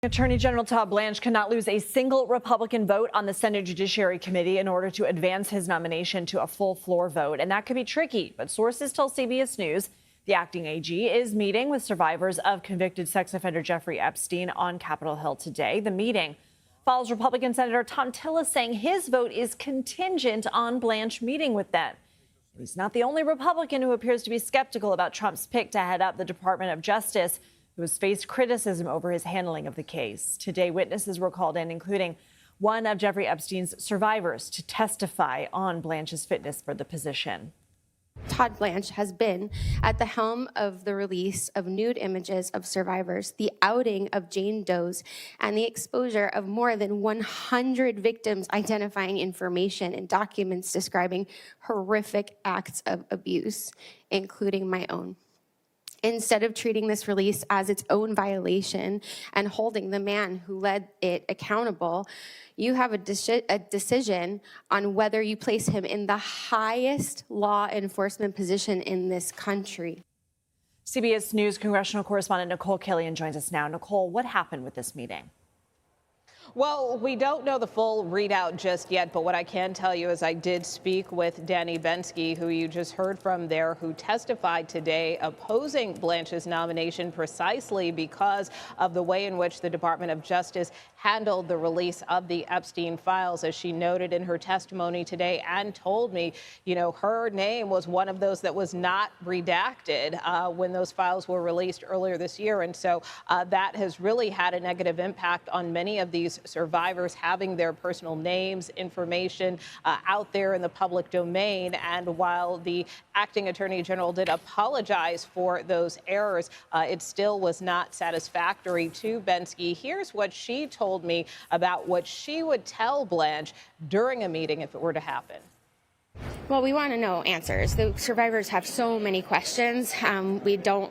Attorney General Todd Blanche cannot lose a single Republican vote on the Senate Judiciary Committee in order to advance his nomination to a full floor vote. And that could be tricky, but sources tell CBS News the acting AG is meeting with survivors of convicted sex offender Jeffrey Epstein on Capitol Hill today. The meeting follows Republican Senator Thom Tillis saying his vote is contingent on Blanche meeting with them. He's not the only Republican who appears to be skeptical about Trump's pick to head up the Department of Justice, who has faced criticism over his handling of the case. Today, witnesses were called in, including one of Jeffrey Epstein's survivors, to testify on Blanche's fitness for the position. Todd Blanche has been at the helm of the release of nude images of survivors, the outing of Jane Does, and the exposure of more than 100 victims identifying information and documents describing horrific acts of abuse, including my own. Instead of treating this release as its own violation and holding the man who led it accountable, you have a decision on whether you place him in the highest law enforcement position in this country. CBS News congressional correspondent Nicole Killion joins us now. Nicole, what happened with this meeting? Well, we don't know the full readout just yet, but what I can tell you is I did speak with Danny Bensky, who you just heard from there, who testified today opposing Blanche's nomination precisely because of the way in which the Department of Justice handled the release of the Epstein files, as she noted in her testimony today, and told me, you know, her name was one of those that was not redacted when those files were released earlier this year. And so that has really had a negative impact on many of these survivors having their personal names, information out there in the public domain. And while the acting attorney general did apologize for those errors, it still was not satisfactory to Bensky. Here's what she told me about what she would tell Blanche during a meeting if it were to happen. Well, we want to know answers. The survivors have so many questions. We don't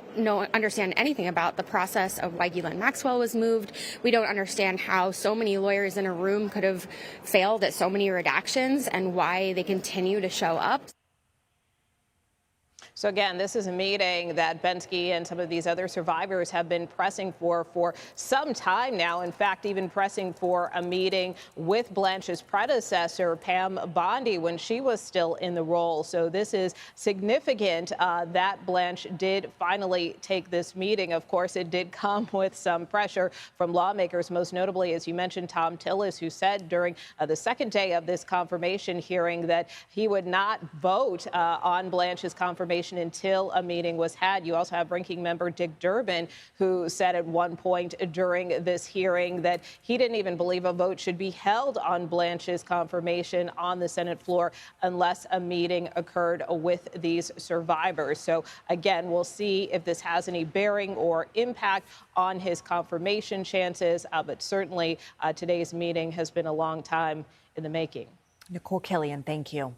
understand anything about the process of why Ghislaine Maxwell was moved. We don't understand how so many lawyers in a room could have failed at so many redactions and why they continue to show up. So again, this is a meeting that Bensky and some of these other survivors have been pressing for some time now. In fact, even pressing for a meeting with Blanche's predecessor, Pam Bondi, when she was still in the role. So this is significant that Blanche did finally take this meeting. Of course, it did come with some pressure from lawmakers, most notably, as you mentioned, Thom Tillis, who said during the second day of this confirmation hearing that he would not vote on Blanche's confirmation until a meeting was had. You also have ranking member Dick Durbin, who said at one point during this hearing that he didn't even believe a vote should be held on Blanche's confirmation on the Senate floor unless a meeting occurred with these survivors. So again, we'll see if this has any bearing or impact on his confirmation chances. But certainly today's meeting has been a long time in the making. Nicole Killion, thank you.